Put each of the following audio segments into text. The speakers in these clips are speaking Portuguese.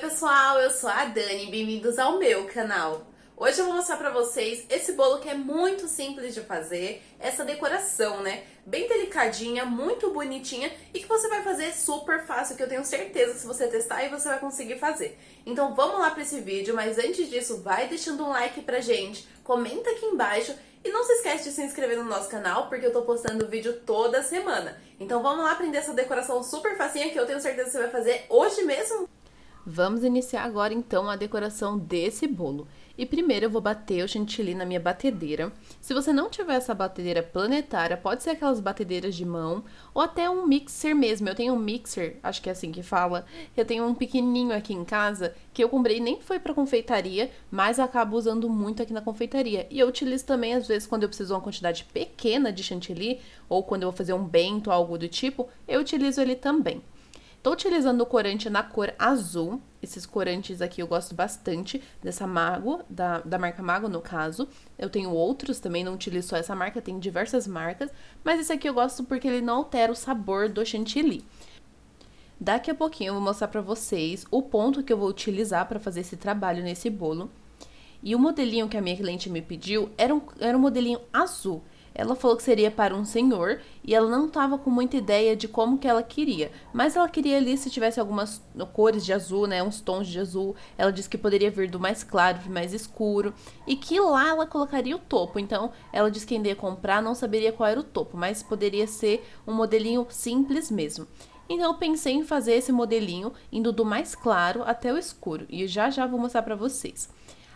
pessoal, eu sou a Dani, bem-vindos ao meu canal. Hoje eu vou mostrar pra vocês esse bolo que é muito simples de fazer, essa decoração, né? Bem delicadinha, muito bonitinha e que você vai fazer super fácil, que eu tenho certeza que se você testar aí você vai conseguir fazer. Então vamos lá pra esse vídeo, mas antes disso vai deixando um like pra gente, comenta aqui embaixo e não se esquece de se inscrever no nosso canal, porque eu tô postando vídeo toda semana. Então vamos lá aprender essa decoração super facinha que eu tenho certeza que você vai fazer hoje mesmo. Vamos iniciar agora então a decoração desse bolo. E primeiro eu vou bater o chantilly na minha batedeira. Se você não tiver essa batedeira planetária, pode ser aquelas batedeiras de mão ou até um mixer mesmo. Eu tenho um mixer, acho que é assim que fala. Eu tenho um pequenininho aqui em casa que eu comprei, nem foi pra confeitaria, mas acabo usando muito aqui na confeitaria. E eu utilizo também às vezes quando eu preciso de uma quantidade pequena de chantilly ou quando eu vou fazer um bento ou algo do tipo, eu utilizo ele também. Tô utilizando o corante na cor azul. Esses corantes aqui eu gosto bastante, dessa Mago, da marca Mago no caso. Eu tenho outros também, não utilizo só essa marca, tem diversas marcas. Mas esse aqui eu gosto porque ele não altera o sabor do chantilly. Daqui a pouquinho eu vou mostrar pra vocês o ponto que eu vou utilizar pra fazer esse trabalho nesse bolo. E o modelinho que a minha cliente me pediu era um modelinho azul. Ela falou que seria para um senhor e ela não estava com muita ideia de como que ela queria. Mas ela queria ali se tivesse algumas cores de azul, né, uns tons de azul. Ela disse que poderia vir do mais claro para o mais escuro e que lá ela colocaria o topo. Então ela disse que quem ia comprar não saberia qual era o topo, mas poderia ser um modelinho simples mesmo. Então eu pensei em fazer esse modelinho indo do mais claro até o escuro e já já vou mostrar para vocês.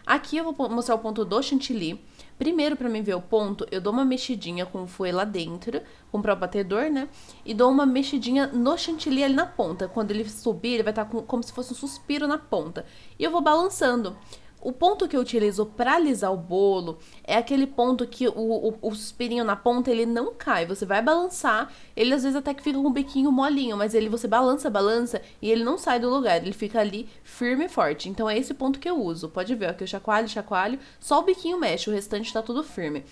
Aqui eu vou mostrar o ponto do chantilly. Primeiro, pra mim ver o ponto, eu dou uma mexidinha com o fouet lá dentro, com o próprio batedor, né? E dou uma mexidinha no chantilly ali na ponta. Quando ele subir, ele vai estar como se fosse um suspiro na ponta. E eu vou balançando. O ponto que eu utilizo para alisar o bolo é aquele ponto que o suspirinho na ponta ele não cai. Você vai balançar, ele às vezes até que fica com o biquinho molinho, mas você balança e ele não sai do lugar, ele fica ali firme e forte. Então é esse ponto que eu uso. Pode ver, ó, que eu chacoalho, só o biquinho mexe, o restante tá tudo firme.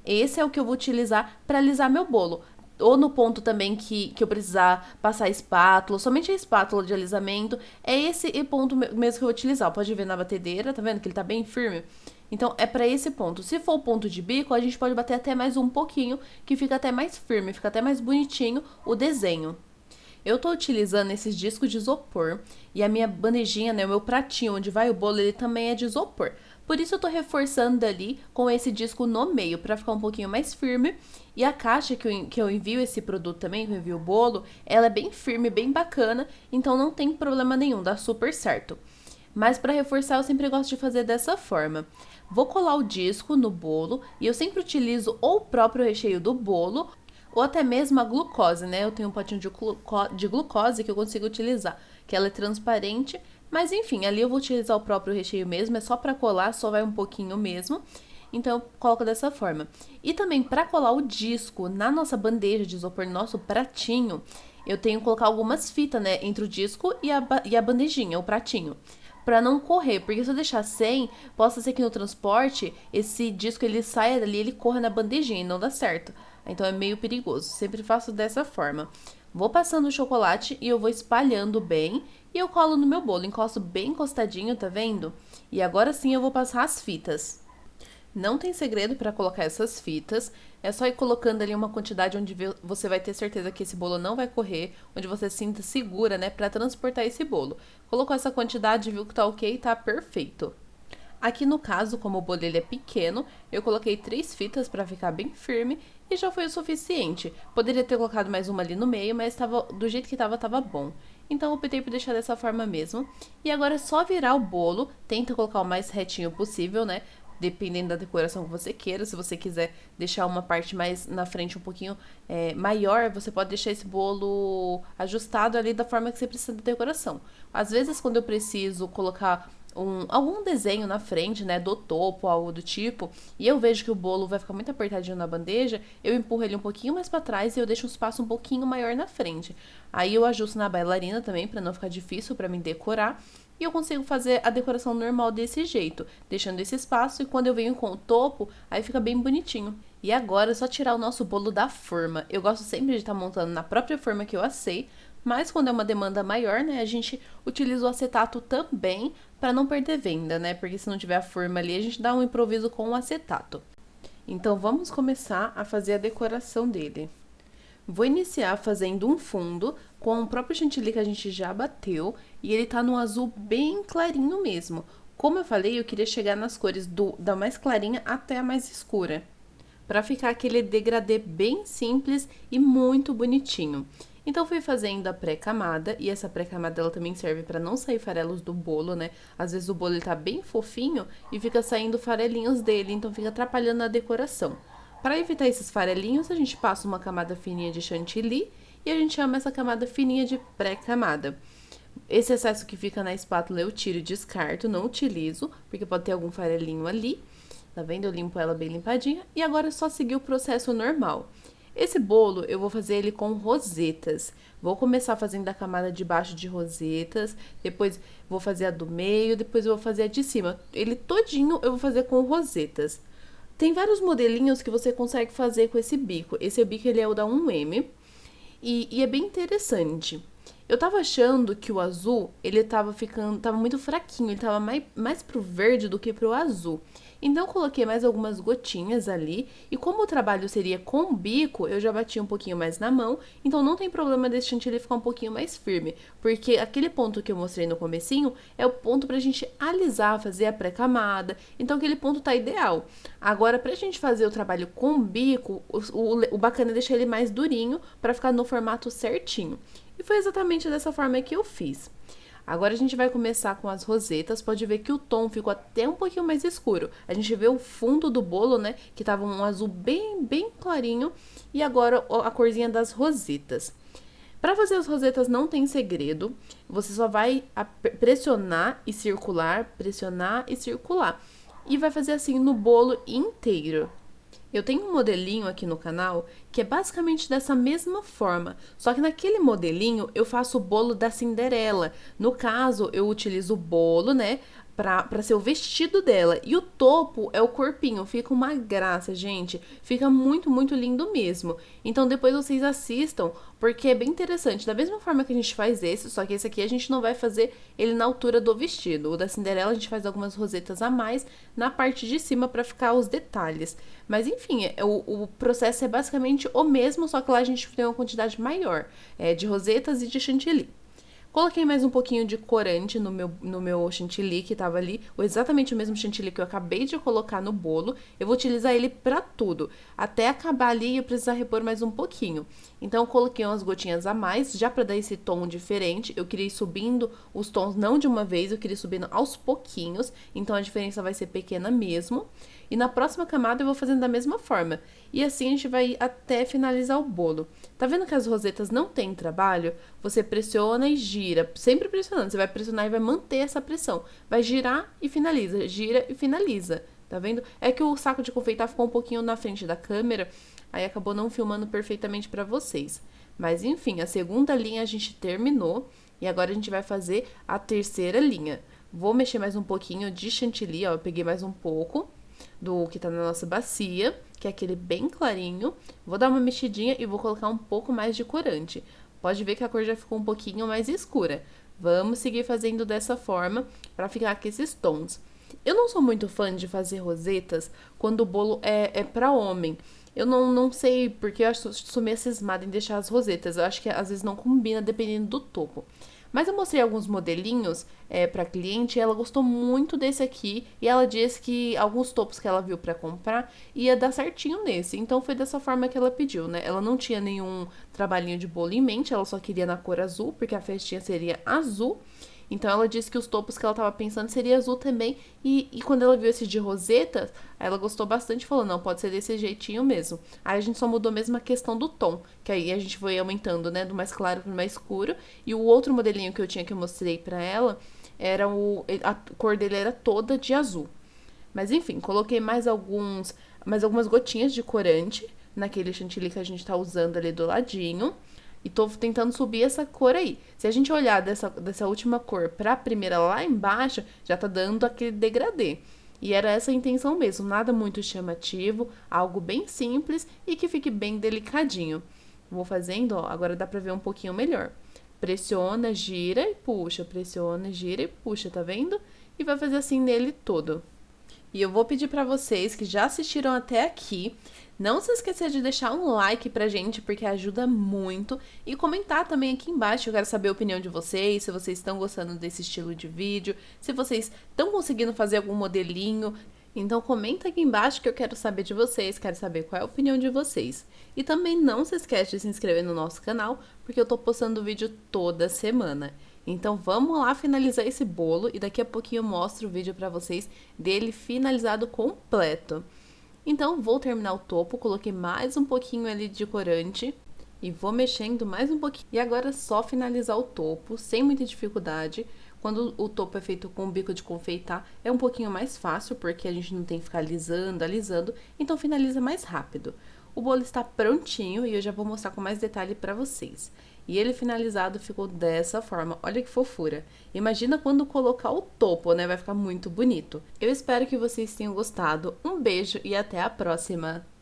Esse é o que eu vou utilizar para alisar meu bolo. Ou no ponto também que eu precisar passar a espátula, somente a espátula de alisamento, é esse ponto mesmo que eu vou utilizar. Pode ver na batedeira, tá vendo que ele tá bem firme? Então, é pra esse ponto. Se for o ponto de bico, a gente pode bater até mais um pouquinho, que fica até mais firme, fica até mais bonitinho o desenho. Eu tô utilizando esses discos de isopor e a minha bandejinha, né, o meu pratinho onde vai o bolo, ele também é de isopor. Por isso eu tô reforçando ali com esse disco no meio, pra ficar um pouquinho mais firme. E a caixa que eu envio esse produto também, que eu envio o bolo, ela é bem firme, bem bacana, então não tem problema nenhum, dá super certo. Mas para reforçar eu sempre gosto de fazer dessa forma. Vou colar o disco no bolo e eu sempre utilizo ou o próprio recheio do bolo ou até mesmo a glucose, né? Eu tenho um potinho de glucose que eu consigo utilizar, que ela é transparente, mas enfim, ali eu vou utilizar o próprio recheio mesmo, é só para colar, só vai um pouquinho mesmo. Então eu coloco dessa forma. E também para colar o disco na nossa bandeja de isopor, no nosso pratinho, eu tenho que colocar algumas fitas, né, entre o disco e a bandejinha, o pratinho. Pra não correr, porque se eu deixar sem, possa ser que no transporte, esse disco ele saia dali, ele corra na bandejinha e não dá certo. Então é meio perigoso, sempre faço dessa forma. Vou passando o chocolate e eu vou espalhando bem e eu colo no meu bolo, encosto bem encostadinho, tá vendo? E agora sim eu vou passar as fitas. Não tem segredo para colocar essas fitas, é só ir colocando ali uma quantidade onde você vai ter certeza que esse bolo não vai correr, onde você se sinta segura, né, para transportar esse bolo. Colocou essa quantidade, viu que tá ok, tá perfeito. Aqui no caso, como o bolo ele é pequeno, eu coloquei 3 fitas para ficar bem firme e já foi o suficiente. Poderia ter colocado mais uma ali no meio, mas do jeito que tava bom. Então eu optei por deixar dessa forma mesmo. E agora é só virar o bolo, tenta colocar o mais retinho possível, né? Dependendo da decoração que você queira, se você quiser deixar uma parte mais na frente um pouquinho maior, você pode deixar esse bolo ajustado ali da forma que você precisa da decoração. Às vezes, quando eu preciso colocar algum desenho na frente, né, do topo, algo do tipo, e eu vejo que o bolo vai ficar muito apertadinho na bandeja, eu empurro ele um pouquinho mais pra trás e eu deixo um espaço um pouquinho maior na frente. Aí eu ajusto na bailarina também, pra não ficar difícil pra mim decorar. E eu consigo fazer a decoração normal desse jeito, deixando esse espaço e quando eu venho com o topo, aí fica bem bonitinho. E agora é só tirar o nosso bolo da forma. Eu gosto sempre de estar montando na própria forma que eu assei, Mas quando é uma demanda maior, né, a gente utiliza o acetato também para não perder venda, né? Porque se não tiver a forma ali, a gente dá um improviso com o acetato. Então vamos começar a fazer a decoração dele. Vou iniciar fazendo um fundo com o próprio chantilly que a gente já bateu e ele tá no azul bem clarinho mesmo. Como eu falei, eu queria chegar nas cores da mais clarinha até a mais escura, para ficar aquele degradê bem simples e muito bonitinho. Então fui fazendo a pré-camada, e essa pré-camada ela também serve para não sair farelos do bolo, né? Às vezes o bolo ele tá bem fofinho e fica saindo farelinhos dele, então fica atrapalhando a decoração. Para evitar esses farelinhos, a gente passa uma camada fininha de chantilly e a gente chama essa camada fininha de pré-camada. Esse excesso que fica na espátula eu tiro e descarto, não utilizo, porque pode ter algum farelinho ali. Tá vendo? Eu limpo ela bem limpadinha e agora é só seguir o processo normal. Esse bolo eu vou fazer ele com rosetas. Vou começar fazendo a camada de baixo de rosetas, depois vou fazer a do meio, depois eu vou fazer a de cima. Ele todinho eu vou fazer com rosetas. Tem vários modelinhos que você consegue fazer com esse bico. Esse bico ele é o da 1M e é bem interessante. Eu tava achando que o azul, ele tava muito fraquinho, ele tava mais pro verde do que pro azul. Então, eu coloquei mais algumas gotinhas ali, e como o trabalho seria com bico, eu já bati um pouquinho mais na mão, então não tem problema desse chantilly ficar um pouquinho mais firme, porque aquele ponto que eu mostrei no comecinho é o ponto pra gente alisar, fazer a pré-camada, então aquele ponto tá ideal. Agora, pra gente fazer o trabalho com bico, o bacana é deixar ele mais durinho, pra ficar no formato certinho. E foi exatamente dessa forma que eu fiz. Agora a gente vai começar com as rosetas, pode ver que o tom ficou até um pouquinho mais escuro. A gente vê o fundo do bolo, né, que tava um azul bem clarinho, e agora a corzinha das rosetas. Para fazer as rosetas não tem segredo, você só vai pressionar e circular, e vai fazer assim no bolo inteiro. Eu tenho um modelinho aqui no canal que é basicamente dessa mesma forma, só que naquele modelinho eu faço o bolo da Cinderela. No caso, eu utilizo o bolo, né, pra ser o vestido dela, e o topo é o corpinho. Fica uma graça, gente, fica muito lindo mesmo. Então depois vocês assistam, porque é bem interessante, da mesma forma que a gente faz esse, só que esse aqui a gente não vai fazer ele na altura do vestido. O da Cinderela a gente faz algumas rosetas a mais na parte de cima pra ficar os detalhes. Mas enfim, o processo é basicamente o mesmo, só que lá a gente tem uma quantidade maior de rosetas e de chantilly. Coloquei mais um pouquinho de corante no meu chantilly que tava ali, exatamente o mesmo chantilly que eu acabei de colocar no bolo. Eu vou utilizar ele pra tudo, até acabar ali e eu precisar repor mais um pouquinho. Então eu coloquei umas gotinhas a mais, já pra dar esse tom diferente. Eu queria ir subindo os tons não de uma vez, eu queria ir subindo aos pouquinhos, então a diferença vai ser pequena mesmo. E na próxima camada eu vou fazendo da mesma forma. E assim a gente vai até finalizar o bolo. Tá vendo que as rosetas não tem trabalho? Você pressiona e gira, sempre pressionando. Você vai pressionar e vai manter essa pressão. Vai girar e finaliza, gira e finaliza. Tá vendo? É que o saco de confeitar ficou um pouquinho na frente da câmera, aí acabou não filmando perfeitamente pra vocês. Mas enfim, a segunda linha a gente terminou e agora a gente vai fazer a terceira linha. Vou mexer mais um pouquinho de chantilly, ó, eu peguei mais um pouco do que tá na nossa bacia, que é aquele bem clarinho. Vou dar uma mexidinha e vou colocar um pouco mais de corante. Pode ver que a cor já ficou um pouquinho mais escura. Vamos seguir fazendo dessa forma para ficar com esses tons. Eu não sou muito fã de fazer rosetas quando o bolo é para homem. Eu não sei, porque eu sou meio cismada em deixar as rosetas. Eu acho que às vezes não combina dependendo do topo. Mas eu mostrei alguns modelinhos pra cliente e ela gostou muito desse aqui. E ela disse que alguns topos que ela viu pra comprar ia dar certinho nesse. Então foi dessa forma que ela pediu, né? Ela não tinha nenhum trabalhinho de bolo em mente, ela só queria na cor azul, porque a festinha seria azul. Então ela disse que os topos que ela tava pensando seria azul também. E quando ela viu esse de rosetas, ela gostou bastante e falou, não, pode ser desse jeitinho mesmo. Aí a gente só mudou mesmo a questão do tom, que aí a gente foi aumentando, né, do mais claro pro mais escuro. E o outro modelinho que eu tinha que eu mostrei pra ela, a cor dele era toda de azul. Mas enfim, coloquei mais algumas gotinhas de corante naquele chantilly que a gente tá usando ali do ladinho. E tô tentando subir essa cor aí. Se a gente olhar dessa última cor pra primeira lá embaixo, já tá dando aquele degradê. E era essa a intenção mesmo, nada muito chamativo, algo bem simples e que fique bem delicadinho. Vou fazendo, ó, agora dá pra ver um pouquinho melhor. Pressiona, gira e puxa, pressiona, gira e puxa, tá vendo? E vai fazer assim nele todo. E eu vou pedir pra vocês que já assistiram até aqui, não se esquecer de deixar um like pra gente, porque ajuda muito. E comentar também aqui embaixo, eu quero saber a opinião de vocês, se vocês estão gostando desse estilo de vídeo, se vocês estão conseguindo fazer algum modelinho. Então comenta aqui embaixo que eu quero saber de vocês, quero saber qual é a opinião de vocês. E também não se esquece de se inscrever no nosso canal, porque eu tô postando vídeo toda semana. Então vamos lá finalizar esse bolo e daqui a pouquinho eu mostro o vídeo pra vocês dele finalizado completo. Então vou terminar o topo, coloquei mais um pouquinho ali de corante e vou mexendo mais um pouquinho. E agora é só finalizar o topo, sem muita dificuldade. Quando o topo é feito com o bico de confeitar, é um pouquinho mais fácil, porque a gente não tem que ficar alisando, então finaliza mais rápido. O bolo está prontinho e eu já vou mostrar com mais detalhe pra vocês. E ele finalizado ficou dessa forma, olha que fofura. Imagina quando colocar o topo, né? Vai ficar muito bonito. Eu espero que vocês tenham gostado. Um beijo e até a próxima!